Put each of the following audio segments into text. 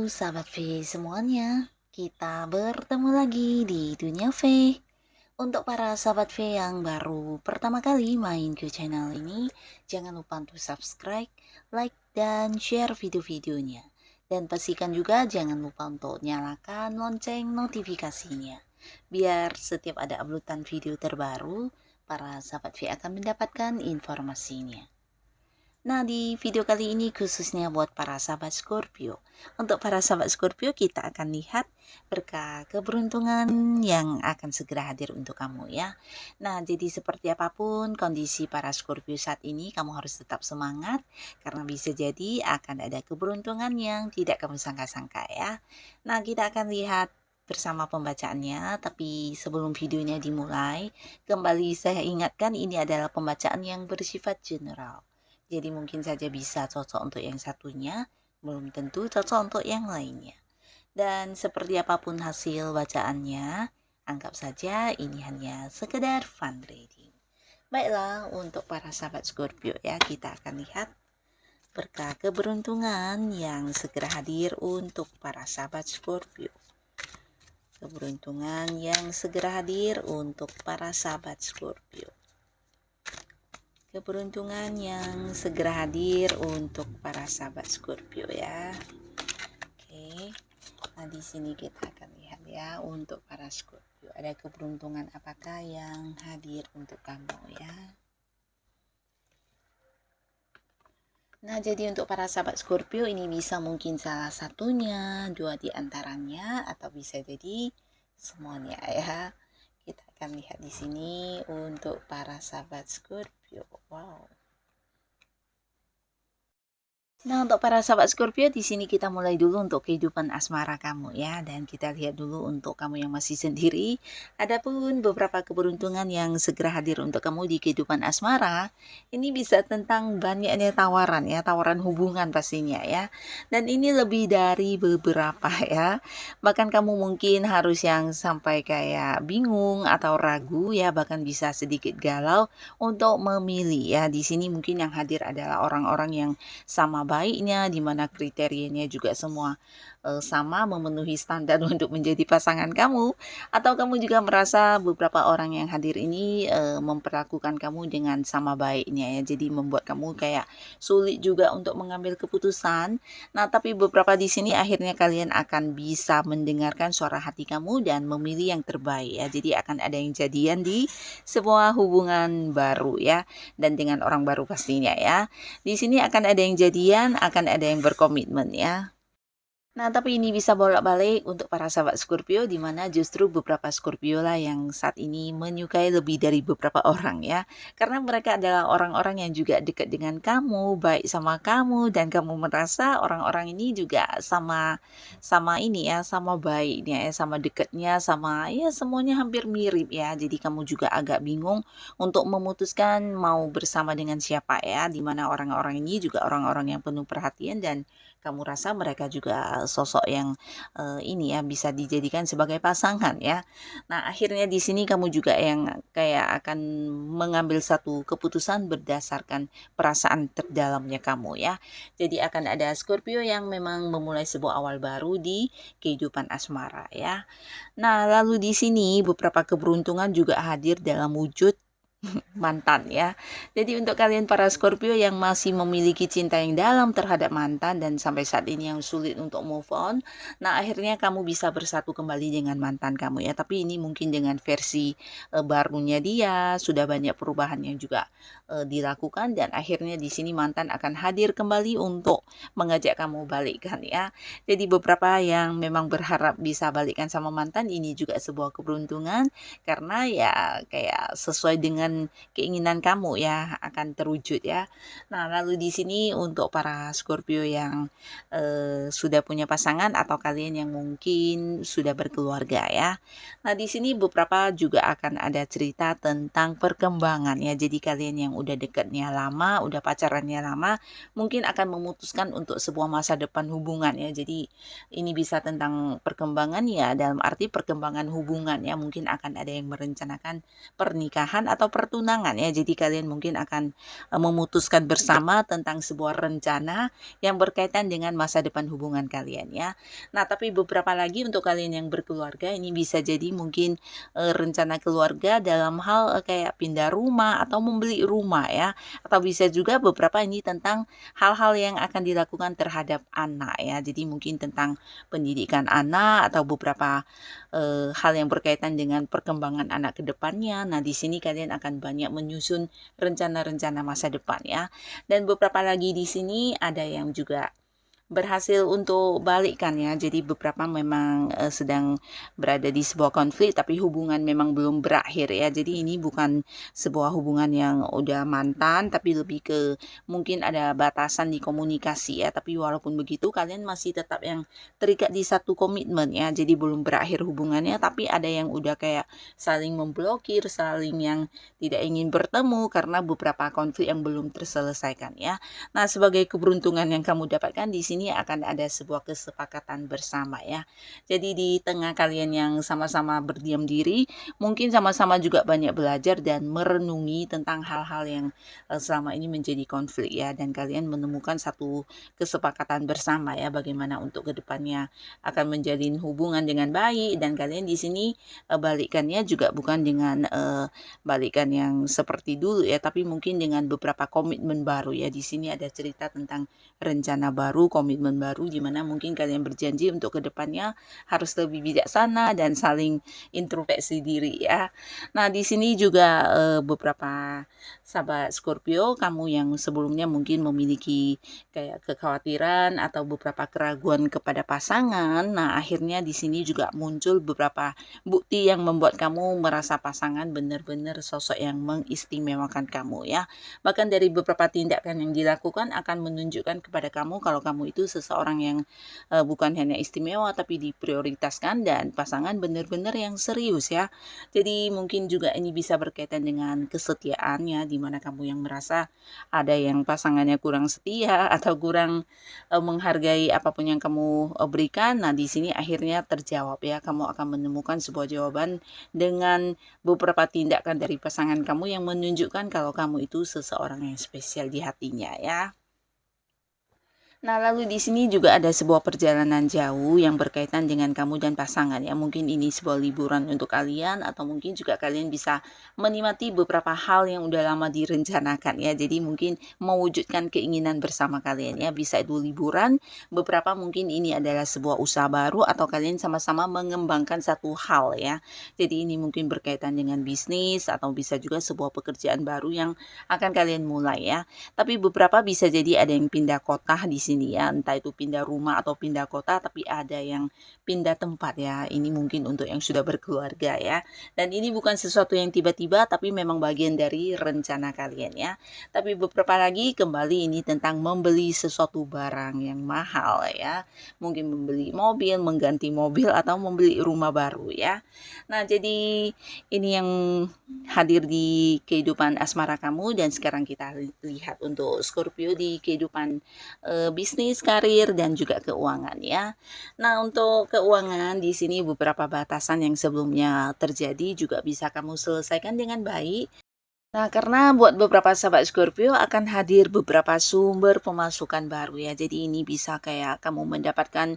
sahabat V semuanya, kita bertemu lagi di Dunia V. Untuk para sahabat V yang baru pertama kali main ke channel ini, jangan lupa untuk subscribe, like, dan share video-videonya. Dan pastikan juga jangan lupa untuk nyalakan lonceng notifikasinya. Biar setiap ada uploadan video terbaru, para sahabat V akan mendapatkan informasinya. Nah, di video kali ini khususnya buat para sahabat Scorpio. Untuk para sahabat Scorpio, kita akan lihat berkah keberuntungan yang akan segera hadir untuk kamu ya. Nah, jadi seperti apapun kondisi para Scorpio saat ini, kamu harus tetap semangat karena bisa jadi akan ada keberuntungan yang tidak kamu sangka-sangka ya. Nah, kita akan lihat bersama pembacaannya, tapi sebelum videonya dimulai, kembali saya ingatkan ini adalah pembacaan yang bersifat general. Jadi mungkin saja bisa cocok untuk yang satunya, belum tentu cocok untuk yang lainnya. Dan seperti apapun hasil bacaannya, anggap saja ini hanya sekedar fun reading. Baiklah, untuk para sahabat Scorpio ya, kita akan lihat berkah keberuntungan yang segera hadir untuk para sahabat Scorpio. Keberuntungan yang segera hadir untuk para sahabat Scorpio. Keberuntungan yang segera hadir untuk para sahabat Scorpio ya. Oke. Nah, di sini kita akan lihat ya untuk para Scorpio. Ada keberuntungan apakah yang hadir untuk kamu ya. Nah, jadi untuk para sahabat Scorpio ini bisa mungkin salah satunya, dua di antaranya, atau bisa jadi semuanya ya. Kita akan lihat di sini untuk para sahabat Scorpio. Wow. Nah, untuk para sahabat Scorpio, di sini kita mulai dulu untuk kehidupan asmara kamu ya. Dan kita lihat dulu untuk kamu yang masih sendiri. Adapun beberapa keberuntungan yang segera hadir untuk kamu di kehidupan asmara, ini bisa tentang banyaknya tawaran ya, tawaran hubungan pastinya ya. Dan ini lebih dari beberapa ya. Bahkan kamu mungkin harus yang sampai kayak bingung atau ragu ya, bahkan bisa sedikit galau untuk memilih ya. Di sini mungkin yang hadir adalah orang-orang yang sama baiknya, di mana kriterianya juga semua sama memenuhi standar untuk menjadi pasangan kamu, atau kamu juga merasa beberapa orang yang hadir ini memperlakukan kamu dengan sama baiknya ya, jadi membuat kamu kayak sulit juga untuk mengambil keputusan. Nah, tapi beberapa di sini akhirnya kalian akan bisa mendengarkan suara hati kamu dan memilih yang terbaik ya, jadi akan ada yang jadian di sebuah hubungan baru ya, dan dengan orang baru pastinya ya. Di sini akan ada yang jadian, akan ada yang berkomitmen ya. Nah, tapi ini bisa bolak-balik untuk para sahabat Scorpio, di mana justru beberapa Scorpio lah yang saat ini menyukai lebih dari beberapa orang ya. Karena mereka adalah orang-orang yang juga dekat dengan kamu, baik sama kamu, dan kamu merasa orang-orang ini juga sama ini ya, sama baiknya ya, sama dekatnya, sama ya semuanya hampir mirip ya. Jadi kamu juga agak bingung untuk memutuskan mau bersama dengan siapa ya, di mana orang-orang ini juga orang-orang yang penuh perhatian dan kamu rasa mereka juga sosok yang ini ya bisa dijadikan sebagai pasangan ya. Nah, akhirnya di sini kamu juga yang kayak akan mengambil satu keputusan berdasarkan perasaan terdalamnya kamu ya. Jadi akan ada Scorpio yang memang memulai sebuah awal baru di kehidupan asmara ya. Nah, lalu di sini beberapa keberuntungan juga hadir dalam wujud mantan ya. Jadi untuk kalian para Scorpio yang masih memiliki cinta yang dalam terhadap mantan dan sampai saat ini yang sulit untuk move on, nah akhirnya kamu bisa bersatu kembali dengan mantan kamu ya. Tapi ini mungkin dengan versi barunya dia, sudah banyak perubahan yang juga dilakukan dan akhirnya di sini mantan akan hadir kembali untuk mengajak kamu balikan ya. Jadi beberapa yang memang berharap bisa balikan sama mantan, ini juga sebuah keberuntungan karena ya kayak sesuai dengan keinginan kamu ya akan terwujud ya. Nah, lalu di sini untuk para Scorpio yang sudah punya pasangan atau kalian yang mungkin sudah berkeluarga ya. Nah, di sini beberapa juga akan ada cerita tentang perkembangan ya. Jadi kalian yang udah dekatnya lama, udah pacarannya lama, mungkin akan memutuskan untuk sebuah masa depan hubungan ya. Jadi ini bisa tentang perkembangan ya, dalam arti perkembangan hubungan ya. Mungkin akan ada yang merencanakan pernikahan atau pertunangan ya. Jadi kalian mungkin akan memutuskan bersama tentang sebuah rencana yang berkaitan dengan masa depan hubungan kalian ya. Nah, tapi beberapa lagi untuk kalian yang berkeluarga ini bisa jadi mungkin rencana keluarga dalam hal kayak pindah rumah atau membeli rumah ya. Atau bisa juga beberapa ini tentang hal-hal yang akan dilakukan terhadap anak ya. Jadi mungkin tentang pendidikan anak atau beberapa hal yang berkaitan dengan perkembangan anak ke depannya. Nah, di sini kalian akan banyak menyusun rencana-rencana masa depan ya. Dan beberapa lagi di sini ada yang juga berhasil untuk balikan ya. Jadi beberapa memang sedang berada di sebuah konflik tapi hubungan memang belum berakhir ya. Jadi ini bukan sebuah hubungan yang udah mantan tapi lebih ke mungkin ada batasan di komunikasi ya. Tapi walaupun begitu kalian masih tetap yang terikat di satu komitmen ya. Jadi belum berakhir hubungannya tapi ada yang udah kayak saling memblokir, saling yang tidak ingin bertemu karena beberapa konflik yang belum terselesaikan ya. Nah, sebagai keberuntungan yang kamu dapatkan di sini akan ada sebuah kesepakatan bersama ya. Jadi di tengah kalian yang sama-sama berdiam diri, mungkin sama-sama juga banyak belajar dan merenungi tentang hal-hal yang selama ini menjadi konflik ya. Dan kalian menemukan satu kesepakatan bersama ya bagaimana untuk kedepannya akan menjalin hubungan dengan baik. Dan kalian di sini balikannya juga bukan dengan balikan yang seperti dulu ya, tapi mungkin dengan beberapa komitmen baru ya. Di sini ada cerita tentang rencana baru, komitmen baru di mana mungkin kalian berjanji untuk kedepannya harus lebih bijaksana dan saling introspeksi diri ya. Nah, di sini juga beberapa sahabat Scorpio, kamu yang sebelumnya mungkin memiliki kayak kekhawatiran atau beberapa keraguan kepada pasangan. Nah, akhirnya di sini juga muncul beberapa bukti yang membuat kamu merasa pasangan benar-benar sosok yang mengistimewakan kamu ya. Bahkan dari beberapa tindakan yang dilakukan akan menunjukkan kepada kamu kalau kamu itu seseorang yang bukan hanya istimewa tapi diprioritaskan dan pasangan benar-benar yang serius ya. Jadi mungkin juga ini bisa berkaitan dengan kesetiaan ya, di mana kamu yang merasa ada yang pasangannya kurang setia atau kurang menghargai apapun yang kamu berikan. Nah, di sini akhirnya terjawab ya. Kamu akan menemukan sebuah jawaban dengan beberapa tindakan dari pasangan kamu yang menunjukkan kalau kamu itu seseorang yang spesial di hatinya ya. Nah, lalu di sini juga ada sebuah perjalanan jauh yang berkaitan dengan kamu dan pasangan ya. Mungkin ini sebuah liburan untuk kalian atau mungkin juga kalian bisa menikmati beberapa hal yang udah lama direncanakan ya. Jadi mungkin mewujudkan keinginan bersama kalian ya. Bisa itu liburan, beberapa mungkin ini adalah sebuah usaha baru atau kalian sama-sama mengembangkan satu hal ya. Jadi ini mungkin berkaitan dengan bisnis atau bisa juga sebuah pekerjaan baru yang akan kalian mulai ya. Tapi beberapa bisa jadi ada yang pindah kota di sini ya, entah itu pindah rumah atau pindah kota, tapi ada yang pindah tempat ya. Ini mungkin untuk yang sudah berkeluarga ya. Dan ini bukan sesuatu yang tiba-tiba, tapi memang bagian dari rencana kalian ya. Tapi beberapa lagi kembali ini tentang membeli sesuatu barang yang mahal ya. Mungkin membeli mobil, mengganti mobil atau membeli rumah baru ya. Nah, jadi ini yang hadir di kehidupan asmara kamu dan sekarang kita lihat untuk Scorpio di kehidupan bisnis, karir, dan juga keuangan ya. Nah, untuk keuangan di sini beberapa batasan yang sebelumnya terjadi juga bisa kamu selesaikan dengan baik. Nah, karena buat beberapa sahabat Scorpio akan hadir beberapa sumber pemasukan baru ya. Jadi ini bisa kayak kamu mendapatkan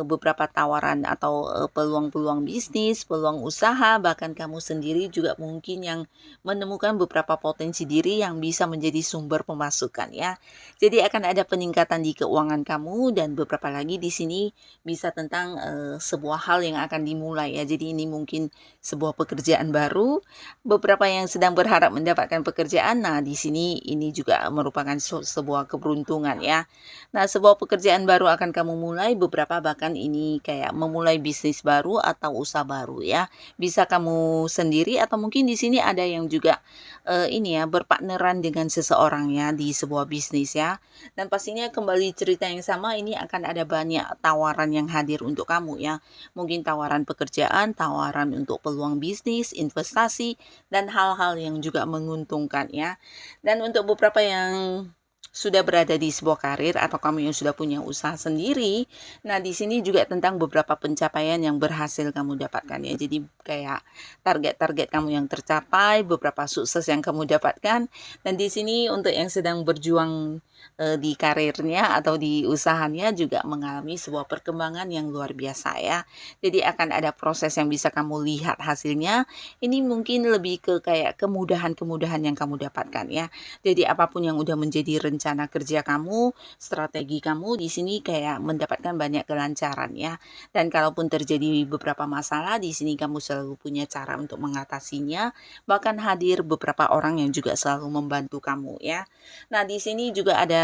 beberapa tawaran atau peluang-peluang bisnis, peluang usaha, bahkan kamu sendiri juga mungkin yang menemukan beberapa potensi diri yang bisa menjadi sumber pemasukan ya. Jadi akan ada peningkatan di keuangan kamu dan beberapa lagi di sini bisa tentang sebuah hal yang akan dimulai ya. Jadi ini mungkin sebuah pekerjaan baru, beberapa yang sedang berharap mendapatkan pekerjaan. Nah, di sini ini juga merupakan sebuah keberuntungan ya. Nah, sebuah pekerjaan baru akan kamu mulai, beberapa bahkan ini kayak memulai bisnis baru atau usaha baru ya. Bisa kamu sendiri atau mungkin di sini ada yang juga ini ya berpartneran dengan seseorang ya di sebuah bisnis ya. Dan pastinya kembali cerita yang sama ini akan ada banyak tawaran yang hadir untuk kamu ya. Mungkin tawaran pekerjaan, tawaran untuk peluang bisnis, investasi dan hal-hal yang juga menguntungkan ya. Dan untuk beberapa yang sudah berada di sebuah karir atau kamu yang sudah punya usaha sendiri, nah di sini juga tentang beberapa pencapaian yang berhasil kamu dapatkan ya. Jadi kayak target-target kamu yang tercapai, beberapa sukses yang kamu dapatkan. Dan di sini untuk yang sedang berjuang di karirnya atau di usahanya juga mengalami sebuah perkembangan yang luar biasa ya. Jadi akan ada proses yang bisa kamu lihat hasilnya. Ini mungkin lebih ke kayak kemudahan-kemudahan yang kamu dapatkan ya. Jadi apapun yang udah menjadi rencana kerja kamu, strategi kamu di sini kayak mendapatkan banyak kelancaran ya. Dan kalaupun terjadi beberapa masalah di sini kamu selalu punya cara untuk mengatasinya, bahkan hadir beberapa orang yang juga selalu membantu kamu ya. Nah, di sini juga ada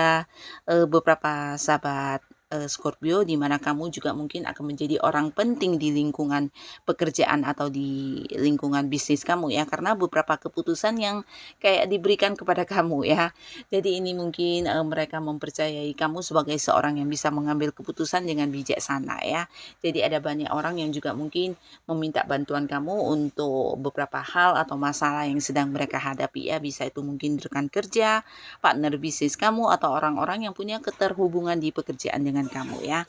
beberapa sahabat Scorpio di mana kamu juga mungkin akan menjadi orang penting di lingkungan pekerjaan atau di lingkungan bisnis kamu ya, karena beberapa keputusan yang kayak diberikan kepada kamu ya. Jadi ini mungkin mereka mempercayai kamu sebagai seorang yang bisa mengambil keputusan dengan bijaksana ya. Jadi ada banyak orang yang juga mungkin meminta bantuan kamu untuk beberapa hal atau masalah yang sedang mereka hadapi ya. Bisa itu mungkin rekan kerja, partner bisnis kamu, atau orang-orang yang punya keterhubungan di pekerjaan dengan kamu ya.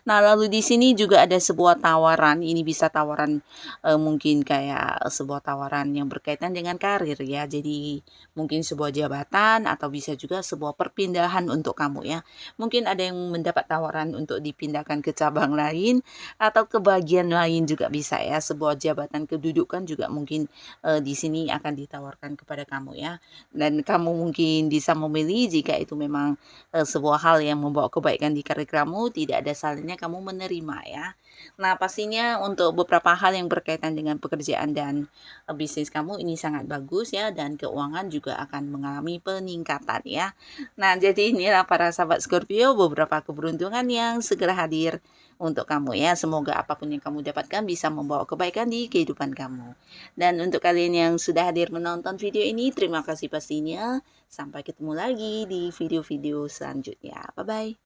Nah, lalu di sini juga ada sebuah tawaran, ini bisa tawaran mungkin kayak sebuah tawaran yang berkaitan dengan karir ya. Jadi mungkin sebuah jabatan atau bisa juga sebuah perpindahan untuk kamu ya. Mungkin ada yang mendapat tawaran untuk dipindahkan ke cabang lain atau ke bagian lain juga bisa ya. Sebuah jabatan kedudukan juga mungkin di sini akan ditawarkan kepada kamu ya. Dan kamu mungkin bisa memilih jika itu memang sebuah hal yang membawa kebaikan di karir kamu, tidak ada salahnya kamu menerima ya. Nah, pastinya untuk beberapa hal yang berkaitan dengan pekerjaan dan bisnis kamu ini sangat bagus ya, dan keuangan juga akan mengalami peningkatan ya. Nah, jadi inilah para sahabat Scorpio beberapa keberuntungan yang segera hadir untuk kamu ya. Semoga apapun yang kamu dapatkan bisa membawa kebaikan di kehidupan kamu. Dan untuk kalian yang sudah hadir menonton video ini, terima kasih pastinya. Sampai ketemu lagi di video-video selanjutnya. Bye-bye.